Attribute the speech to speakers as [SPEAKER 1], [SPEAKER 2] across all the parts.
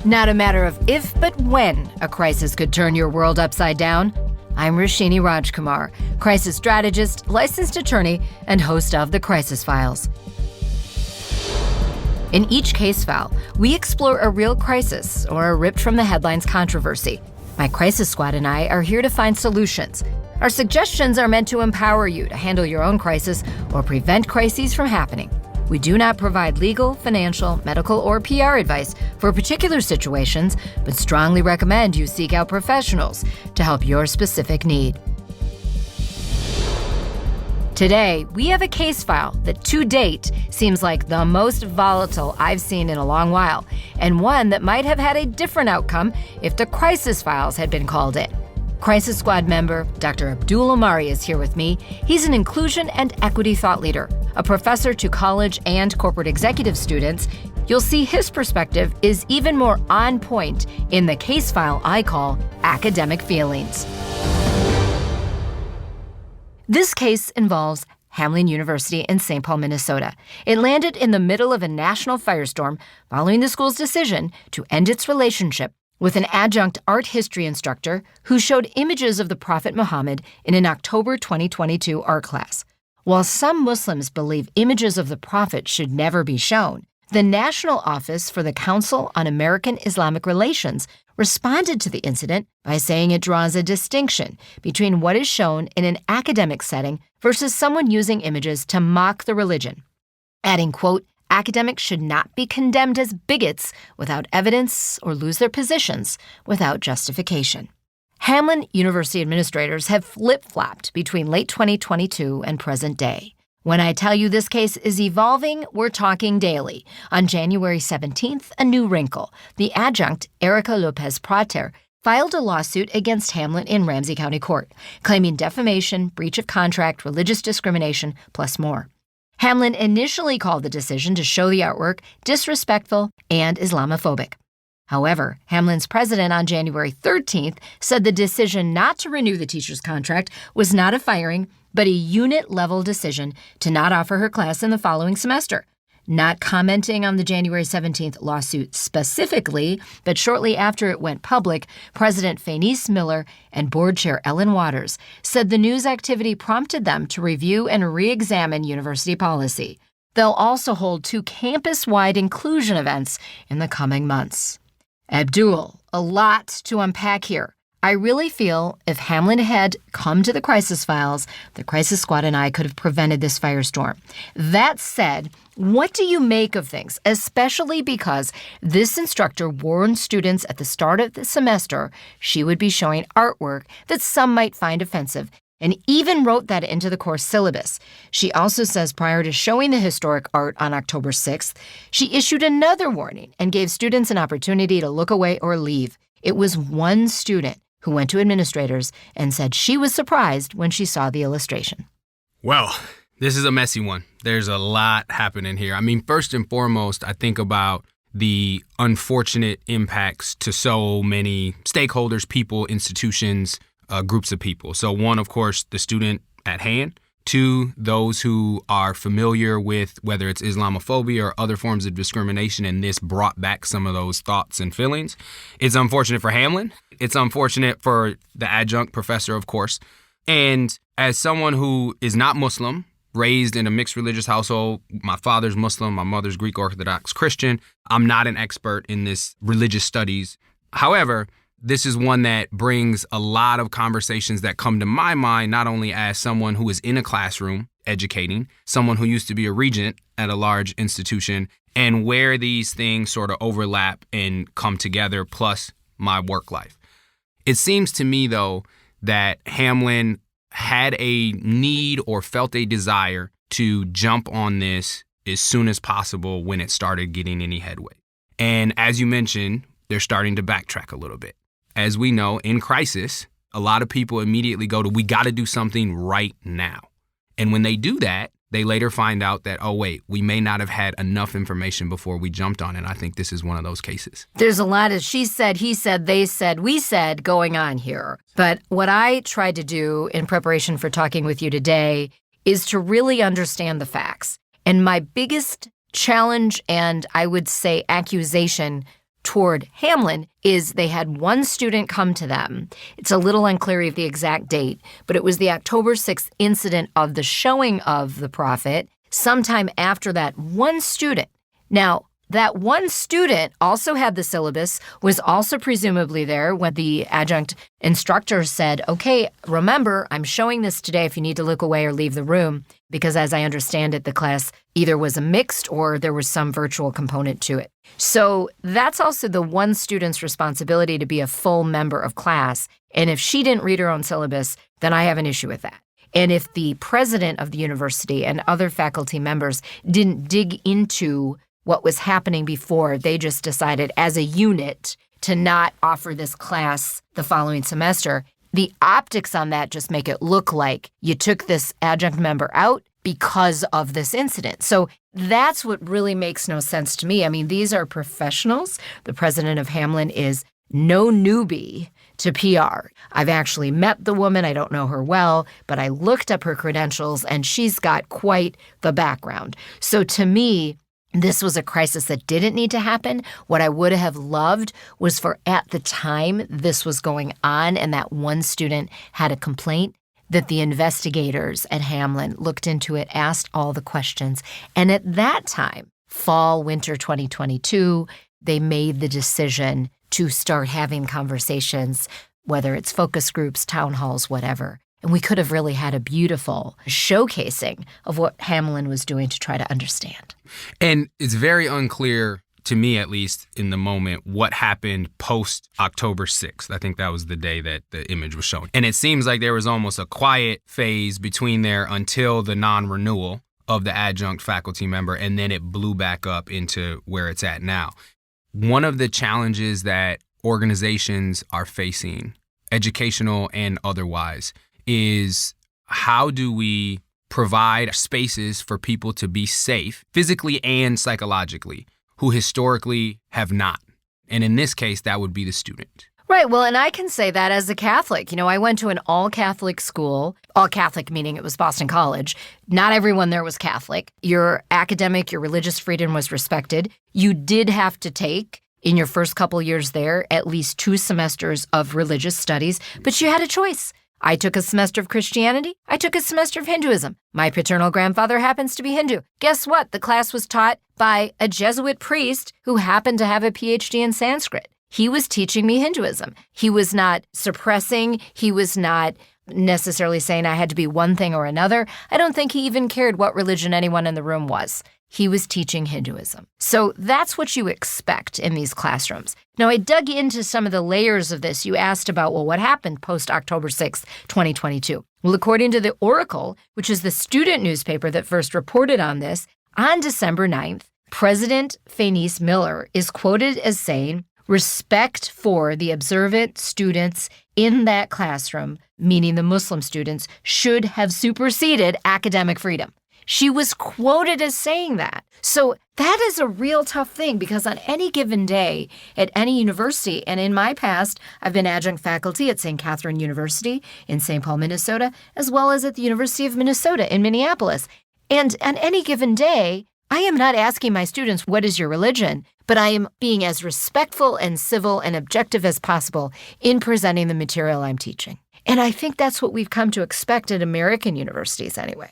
[SPEAKER 1] Not a matter of if, but when a crisis could turn your world upside down. I'm Roshini Rajkumar, crisis strategist, licensed attorney, and host of The Crisis Files. In each case file, we explore a real crisis or a ripped from the headlines controversy. My crisis squad and I are here to find solutions. Our suggestions are meant to empower you to handle your own crisis or prevent crises from happening. We do not provide legal, financial, medical, or PR advice for particular situations, but strongly recommend you seek out professionals to help your specific need. Today, we have a case file that to date seems like the most volatile I've seen in a long while, and one that might have had a different outcome if the crisis files had been called in. Crisis Squad member Dr. Abdul Omari is here with me. He's an inclusion and equity thought leader, a professor to college and corporate executive students. You'll see his perspective is even more on point in the case file I call academic feelings. This case involves Hamline University in St. Paul, Minnesota. It landed in the middle of a national firestorm following the school's decision to end its relationship with an adjunct art history instructor who showed images of the Prophet Mohammed in an October 2022 art class. While some Muslims believe images of the Prophet should never be shown, the National Office for the Council on American Islamic Relations responded to the incident by saying it draws a distinction between what is shown in an academic setting versus someone using images to mock the religion, adding, quote, academics should not be condemned as bigots without evidence or lose their positions without justification. Hamline University administrators have flip-flopped between late 2022 and present day. When I tell you this case is evolving, we're talking daily. On January 17th, a new wrinkle. The adjunct, Erica Lopez-Prater, filed a lawsuit against Hamline in Ramsey County Court, claiming defamation, breach of contract, religious discrimination, plus more. Hamline initially called the decision to show the artwork disrespectful and Islamophobic. However, Hamline's president on January 13th said the decision not to renew the teacher's contract was not a firing, but a unit-level decision to not offer her class in the following semester. Not commenting on the January 17th lawsuit specifically, but shortly after it went public, President Fanice Miller and Board Chair Ellen Waters said the news activity prompted them to review and re-examine university policy. They'll also hold 2 campus-wide inclusion events in the coming months. Abdul, a lot to unpack here. I really feel if Hamline had come to the crisis files, the crisis squad and I could have prevented this firestorm. That said, what do you make of things, especially because this instructor warned students at the start of the semester she would be showing artwork that some might find offensive, and even wrote that into the course syllabus. She also says prior to showing the historic art on October 6th, she issued another warning and gave students an opportunity to look away or leave. It was one student who went to administrators and said she was surprised when she saw the illustration.
[SPEAKER 2] Well, this is a messy one. There's a lot happening here. I mean, first and foremost, I think about the unfortunate impacts to so many stakeholders, people, institutions, groups of people. So one, of course, the student at hand. 2, those who are familiar with whether it's Islamophobia or other forms of discrimination, and this brought back some of those thoughts and feelings. It's unfortunate for Hamline. It's unfortunate for the adjunct professor, of course. And as someone who is not Muslim, raised in a mixed religious household, my father's Muslim, my mother's Greek Orthodox Christian, I'm not an expert in this religious studies. However, this is one that brings a lot of conversations that come to my mind, not only as someone who is in a classroom educating, someone who used to be a regent at a large institution, and where these things sort of overlap and come together, plus my work life. It seems to me, though, that Hamline had a need or felt a desire to jump on this as soon as possible when it started getting any headway. And as you mentioned, they're starting to backtrack a little bit. As we know, in crisis, a lot of people immediately go to, we got to do something right now. And when they do that, they later find out that, oh, wait, we may not have had enough information before we jumped on it. I think this is one of those cases.
[SPEAKER 1] There's a lot of she said, he said, they said, we said going on here. But what I tried to do in preparation for talking with you today is to really understand the facts. And my biggest challenge and I would say accusation toward Hamline is they had one student come to them. It's a little unclear of the exact date, but it was the October 6th incident of the showing of the prophet. Sometime after that, one student. Now, that one student also had the syllabus, was also presumably there when the adjunct instructor said, okay, remember, I'm showing this today if you need to look away or leave the room, because as I understand it, the class either was a mixed or there was some virtual component to it. So that's also the one student's responsibility to be a full member of class. And if she didn't read her own syllabus, then I have an issue with that. And if the president of the university and other faculty members didn't dig into what was happening before, they just decided as a unit to not offer this class the following semester, the optics on that just make it look like you took this adjunct member out because of this incident. So that's what really makes no sense to me. I mean, these are professionals. The president of Hamline is no newbie to PR. I've actually met the woman. I don't know her well, but I looked up her credentials and she's got quite the background. So to me, this was a crisis that didn't need to happen. What I would have loved was for at the time this was going on and that one student had a complaint, that the investigators at Hamline looked into it, asked all the questions. And at that time, fall, winter 2022, they made the decision to start having conversations, whether it's focus groups, town halls, whatever. And we could have really had a beautiful showcasing of what Hamline was doing to try to understand.
[SPEAKER 2] And it's very unclear, to me at least, in the moment, what happened post October 6th. I think that was the day that the image was shown. And it seems like there was almost a quiet phase between there until the non-renewal of the adjunct faculty member, and then it blew back up into where it's at now. One of the challenges that organizations are facing, educational and otherwise, is how do we provide spaces for people to be safe physically and psychologically who historically have not? And in this case, that would be the student.
[SPEAKER 1] Right. Well, and I can say that as a Catholic. You know, I went to an all-Catholic school, all-Catholic meaning it was Boston College. Not everyone there was Catholic. Your academic, your religious freedom was respected. You did have to take, in your first couple years there, at least 2 semesters of religious studies, but you had a choice. I took a semester of Christianity. I took a semester of Hinduism. My paternal grandfather happens to be Hindu. Guess what? The class was taught by a Jesuit priest who happened to have a PhD in Sanskrit. He was teaching me Hinduism. He was not suppressing. He was not necessarily saying I had to be one thing or another. I don't think he even cared what religion anyone in the room was. He was teaching Hinduism. So that's what you expect in these classrooms. Now, I dug into some of the layers of this. You asked about, well, what happened post-October 6th, 2022? Well, according to the Oracle, which is the student newspaper that first reported on this, on December 9th, President Faynice Miller is quoted as saying, respect for the observant students in that classroom, meaning the Muslim students, should have superseded academic freedom. She was quoted as saying that. So that is a real tough thing because on any given day at any university, and in my past, I've been adjunct faculty at St. Catherine University in St. Paul, Minnesota, as well as at the University of Minnesota in Minneapolis. And on any given day, I am not asking my students, what is your religion? But I am being as respectful and civil and objective as possible in presenting the material I'm teaching. And I think that's what we've come to expect at American universities anyway.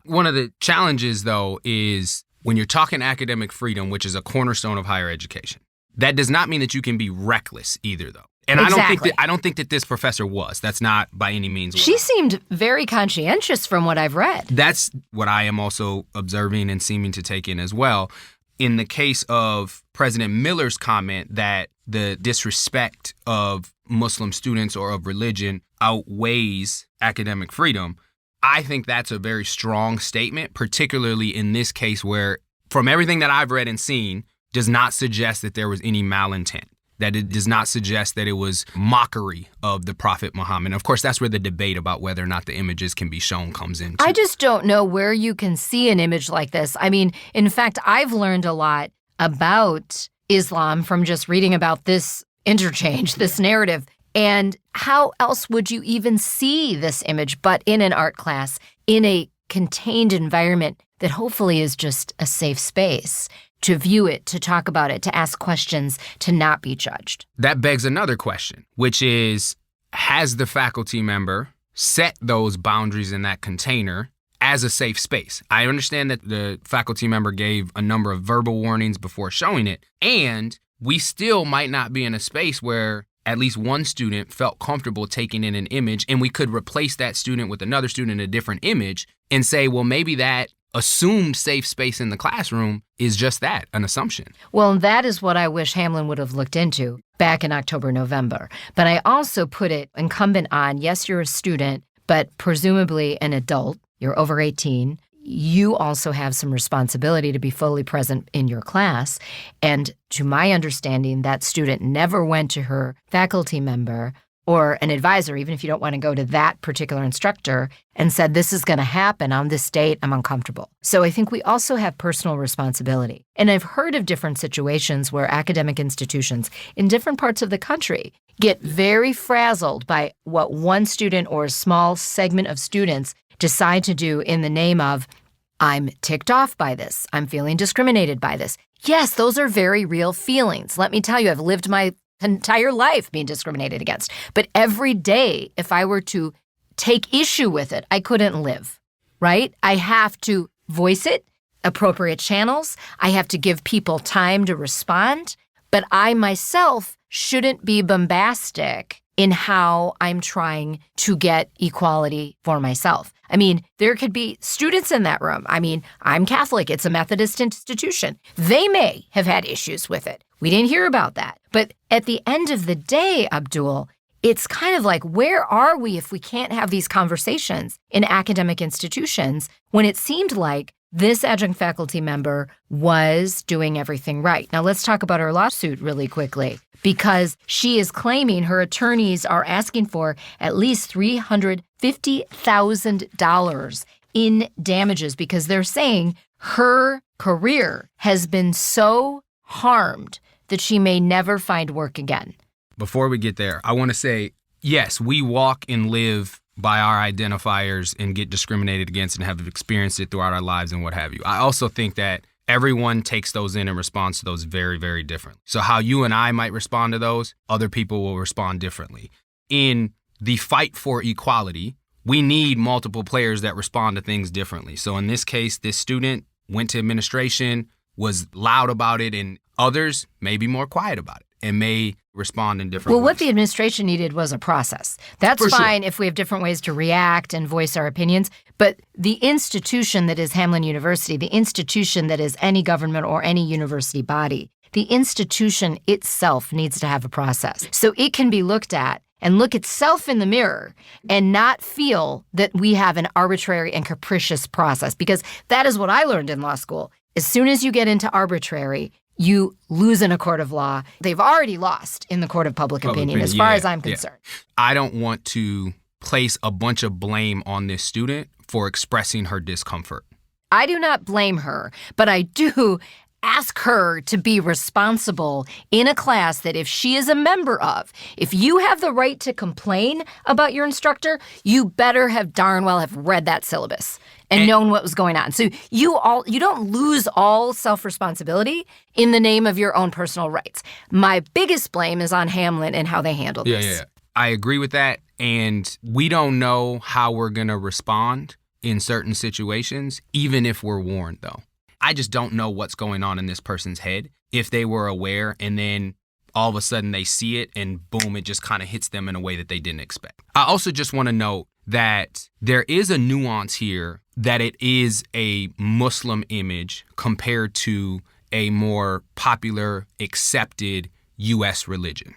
[SPEAKER 2] One of the challenges, though, is when you're talking academic freedom, which is a cornerstone of higher education, that does not mean that you can be reckless either, though. And
[SPEAKER 1] exactly.
[SPEAKER 2] I don't think that this professor was. That's not by any means.
[SPEAKER 1] She seemed very conscientious from what I've read.
[SPEAKER 2] That's what I am also observing and seeming to take in as well. In the case of President Miller's comment that the disrespect of Muslim students or of religion outweighs academic freedom, I think that's a very strong statement, particularly in this case where, from everything that I've read and seen, does not suggest that there was any malintent, that it does not suggest that it was mockery of the Prophet Muhammad. Of course, that's where the debate about whether or not the images can be shown comes in.
[SPEAKER 1] I just don't know where you can see an image like this. I mean, in fact, I've learned a lot about Islam from just reading about this interchange, this narrative. And how else would you even see this image but in an art class, in a contained environment that hopefully is just a safe space? to view it, to talk about it, to ask questions, to not be judged.
[SPEAKER 2] That begs another question, which is, has the faculty member set those boundaries in that container as a safe space? I understand that the faculty member gave a number of verbal warnings before showing it, and we still might not be in a space where at least one student felt comfortable taking in an image, and we could replace that student with another student in a different image and say, well, maybe that assumed safe space in the classroom is just that, an assumption.
[SPEAKER 1] Well, that is what I wish Hamline would have looked into back in October, November. But I also put it incumbent on, yes, you're a student, but presumably an adult, you're over 18. You also have some responsibility to be fully present in your class. And to my understanding, that student never went to her faculty member or an advisor, even if you don't want to go to that particular instructor, and said, this is going to happen on this date, I'm uncomfortable. So I think we also have personal responsibility. And I've heard of different situations where academic institutions in different parts of the country get very frazzled by what one student or a small segment of students decide to do in the name of, I'm ticked off by this, I'm feeling discriminated by this. Yes, those are very real feelings. Let me tell you, I've lived my entire life being discriminated against. But every day, if I were to take issue with it, I couldn't live, right? I have to voice it, appropriate channels. I have to give people time to respond. But I myself shouldn't be bombastic in how I'm trying to get equality for myself. I mean, there could be students in that room. I mean, I'm Catholic. It's a Methodist institution. They may have had issues with it. We didn't hear about that. But at the end of the day, Abdul, it's kind of like, where are we if we can't have these conversations in academic institutions when it seemed like this adjunct faculty member was doing everything right? Now, let's talk about her lawsuit really quickly, because she is claiming her attorneys are asking for at least $350,000 in damages because they're saying her career has been so harmed that she may never find work again.
[SPEAKER 2] Before we get there, I want to say, yes, we walk and live by our identifiers and get discriminated against and have experienced it throughout our lives and what have you. I also think that everyone takes those in and responds to those very, very differently. So how you and I might respond to those, other people will respond differently. In the fight for equality, we need multiple players that respond to things differently. So in this case, this student went to administration, was loud about it, and others may be more quiet about it and may respond in different ways.
[SPEAKER 1] Well, what the administration needed was a process. That's
[SPEAKER 2] For
[SPEAKER 1] fine
[SPEAKER 2] sure.
[SPEAKER 1] if we have different ways to react and voice our opinions, but the institution that is Hamline University, the institution that is any government or any university body, the institution itself needs to have a process. So it can be looked at and look itself in the mirror and not feel that we have an arbitrary and capricious process, because that is what I learned in law school. As soon as you get into arbitrary, you lose in a court of law. They've already lost in the court of public opinion, as far as I'm concerned.
[SPEAKER 2] I don't want to place a bunch of blame on this student for expressing her discomfort.
[SPEAKER 1] I do not blame her, but I do ask her to be responsible in a class that if she is a member of, if you have the right to complain about your instructor, you better have darn well have read that syllabus and known what was going on. So you don't lose all self-responsibility in the name of your own personal rights. My biggest blame is on Hamline and how they handled this.
[SPEAKER 2] Yeah. I agree with that. And we don't know how we're going to respond in certain situations, even if we're warned, though. I just don't know what's going on in this person's head, if they were aware and then all of a sudden they see it and boom, it just kind of hits them in a way that they didn't expect. I also just want to note that there is a nuance here that it is a Muslim image compared to a more popular, accepted U.S. religion.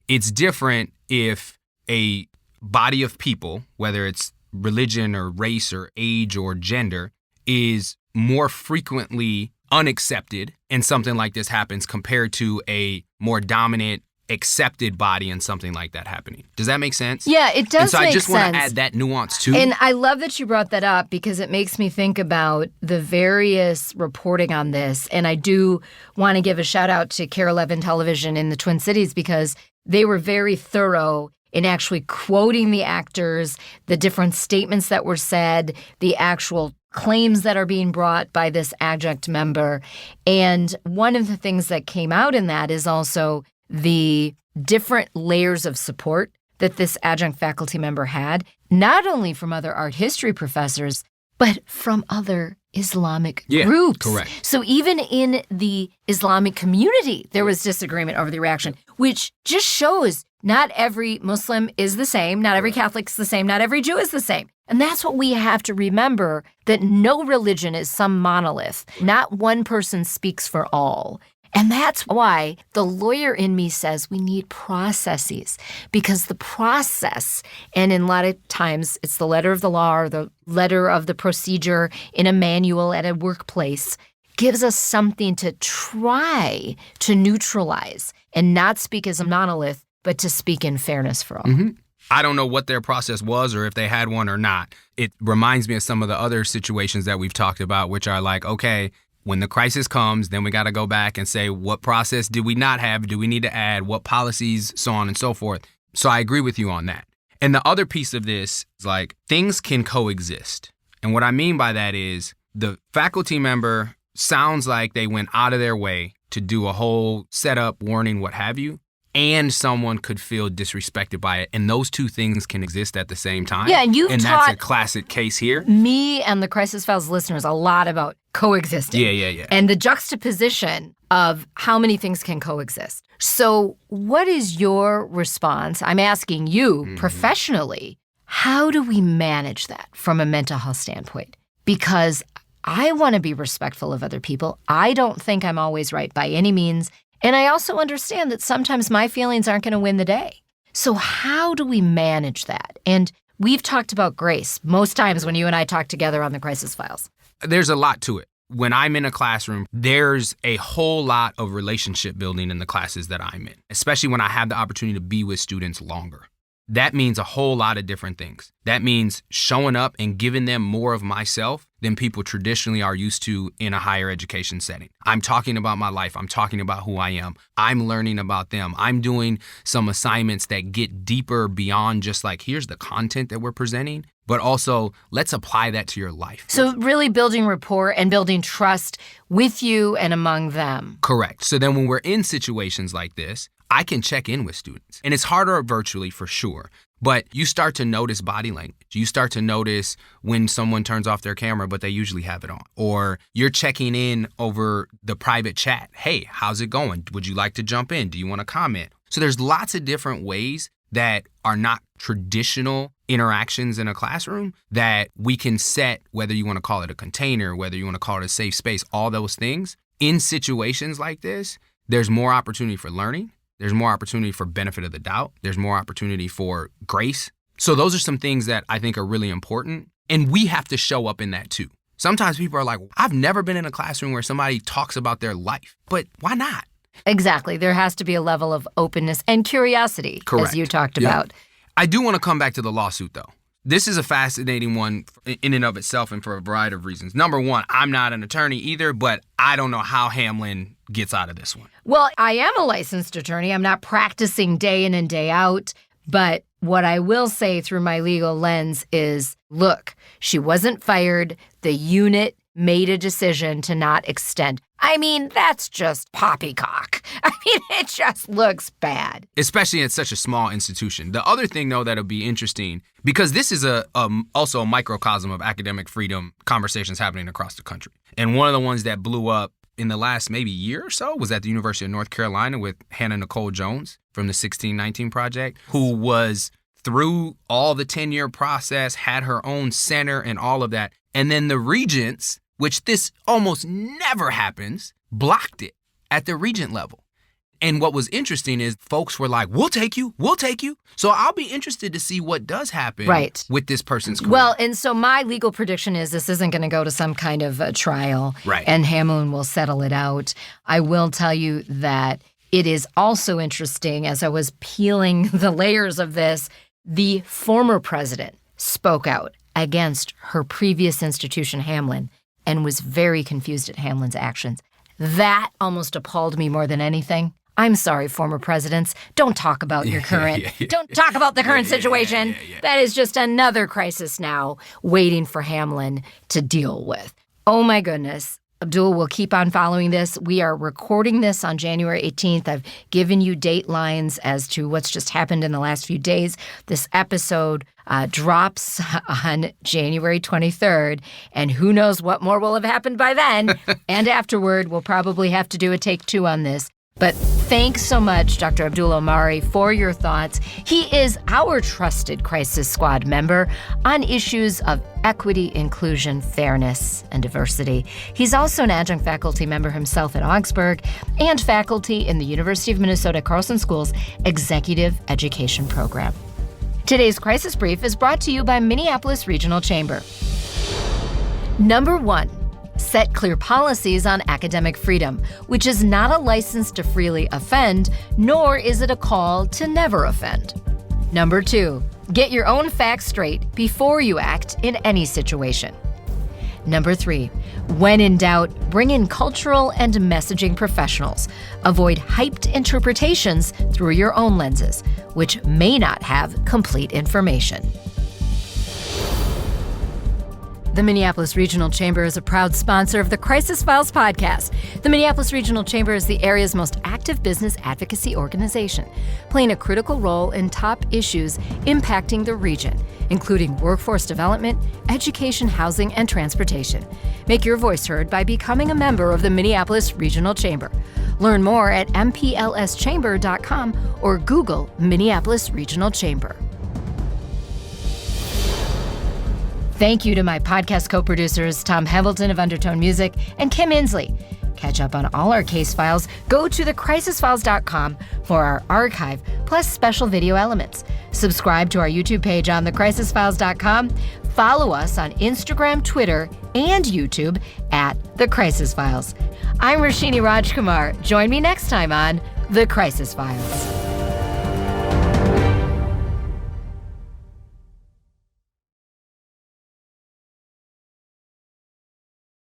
[SPEAKER 2] It's different if a body of people, whether it's religion or race or age or gender, is more frequently unaccepted and something like this happens compared to a more dominant accepted body and something like that happening. Does that make sense?
[SPEAKER 1] Yeah, it does make sense.
[SPEAKER 2] And so I just want to add that nuance too.
[SPEAKER 1] And I love that you brought that up because it makes me think about the various reporting on this. And I do want to give a shout out to KARE 11 Television in the Twin Cities because they were very thorough in actually quoting the actors, the different statements that were said, the actual claims that are being brought by this adjunct member. And one of the things that came out in that is also the different layers of support that this adjunct faculty member had, not only from other art history professors, but from other Islamic groups.
[SPEAKER 2] Correct.
[SPEAKER 1] So even in the Islamic community, there was disagreement over the reaction, which just shows not every Muslim is the same, not every Catholic is the same, not every Jew is the same. And that's what we have to remember, that no religion is some monolith. Not one person speaks for all. And that's why the lawyer in me says we need processes, because the process, and in a lot of times it's the letter of the law or the letter of the procedure in a manual at a workplace, gives us something to try to neutralize and not speak as a monolith, but to speak in fairness for all.
[SPEAKER 2] Mm-hmm. I don't know what their process was or if they had one or not. It reminds me of some of the other situations that we've talked about, which are like, okay, when the crisis comes, then we got to go back and say, what process did we not have? Do we need to add? What policies, so on and so forth. So I agree with you on that. And the other piece of this is like, things can coexist. And what I mean by that is the faculty member sounds like they went out of their way to do a whole setup, warning, what have you, and someone could feel disrespected by it. And those two things can exist at the same time.
[SPEAKER 1] Yeah, and
[SPEAKER 2] and that's a classic case here.
[SPEAKER 1] Me and the Crisis Files listeners a lot about coexisting.
[SPEAKER 2] Yeah.
[SPEAKER 1] And the juxtaposition of how many things can coexist. So what is your response? I'm asking you professionally, how do we manage that from a mental health standpoint? Because I want to be respectful of other people. I don't think I'm always right by any means. And I also understand that sometimes my feelings aren't going to win the day. So how do we manage that? And we've talked about grace most times when you and I talk together on the Crisis Files.
[SPEAKER 2] There's a lot to it. When I'm in a classroom, there's a whole lot of relationship building in the classes that I'm in, especially when I have the opportunity to be with students longer. That means a whole lot of different things. That means showing up and giving them more of myself than people traditionally are used to in a higher education setting. I'm talking about my life. I'm talking about who I am. I'm learning about them. I'm doing some assignments that get deeper beyond just like, here's the content that we're presenting, but also let's apply that to your life.
[SPEAKER 1] So really building rapport and building trust with you and among them.
[SPEAKER 2] Correct. So then when we're in situations like this, I can check in with students. And it's harder virtually for sure. But you start to notice body language. You start to notice when someone turns off their camera, but they usually have it on. Or you're checking in over the private chat. Hey, how's it going? Would you like to jump in? Do you want to comment? So there's lots of different ways that are not traditional interactions in a classroom that we can set, whether you want to call it a container, whether you want to call it a safe space, all those things. In situations like this, there's more opportunity for learning. There's more opportunity for benefit of the doubt. There's more opportunity for grace. So those are some things that I think are really important. And we have to show up in that too. Sometimes people are like, I've never been in a classroom where somebody talks about their life, but why not?
[SPEAKER 1] Exactly. There has to be a level of openness and curiosity,
[SPEAKER 2] Correct.
[SPEAKER 1] As you talked about.
[SPEAKER 2] I do want to come back to the lawsuit though. This is a fascinating one in and of itself and for a variety of reasons. Number one, I'm not an attorney either, but I don't know how Hamline gets out of this one.
[SPEAKER 1] Well, I am a licensed attorney. I'm not practicing day in and day out. But what I will say through my legal lens is, look, she wasn't fired. The unit made a decision to not extend. I mean, that's just poppycock. I mean, it just looks bad.
[SPEAKER 2] Especially at such a small institution. The other thing, though, that'll be interesting, because this is also a microcosm of academic freedom conversations happening across the country. And one of the ones that blew up in the last maybe year or so was at the University of North Carolina with Hannah Nicole Jones from the 1619 Project, who was through all the 10-year process, had her own center and all of that. And then the regents, which this almost never happens, blocked it at the regent level. And what was interesting is folks were like, we'll take you. So I'll be interested to see what does happen with this person's career.
[SPEAKER 1] Well, and so my legal prediction is this isn't going to go to some kind of a trial, and Hamline will settle it out. I will tell you that it is also interesting, as I was peeling the layers of this, the former president spoke out against her previous institution, Hamline, and was very confused at Hamline's actions. That almost appalled me more than anything. I'm sorry, former presidents. Don't talk about your current. Don't talk about the current situation. That is just another crisis now waiting for Hamline to deal with. Oh, my goodness. Abdul will keep on following this. We are recording this on January 18th. I've given you datelines as to what's just happened in the last few days. This episode drops on January 23rd, and who knows what more will have happened by then. And afterward, we'll probably have to do a take two on this. But thanks so much, Dr. Abdul Omari, for your thoughts. He is our trusted Crisis Squad member on issues of equity, inclusion, fairness, and diversity. He's also an adjunct faculty member himself at Augsburg and faculty in the University of Minnesota Carlson School's Executive Education Program. Today's Crisis Brief is brought to you by Minneapolis Regional Chamber. Number 1. Set clear policies on academic freedom, which is not a license to freely offend, nor is it a call to never offend. Number 2, get your own facts straight before you act in any situation. Number 3, when in doubt, bring in cultural and messaging professionals. Avoid hyped interpretations through your own lenses, which may not have complete information. The Minneapolis Regional Chamber is a proud sponsor of the Crisis Files podcast. The Minneapolis Regional Chamber is the area's most active business advocacy organization, playing a critical role in top issues impacting the region, including workforce development, education, housing, and transportation. Make your voice heard by becoming a member of the Minneapolis Regional Chamber. Learn more at mplschamber.com or Google Minneapolis Regional Chamber. Thank you to my podcast co-producers, Tom Hamilton of Undertone Music and Kim Inslee. Catch up on all our case files. Go to thecrisisfiles.com for our archive, plus special video elements. Subscribe to our YouTube page on thecrisisfiles.com. Follow us on Instagram, Twitter, and YouTube at The Crisis Files. I'm Roshini Rajkumar. Join me next time on The Crisis Files.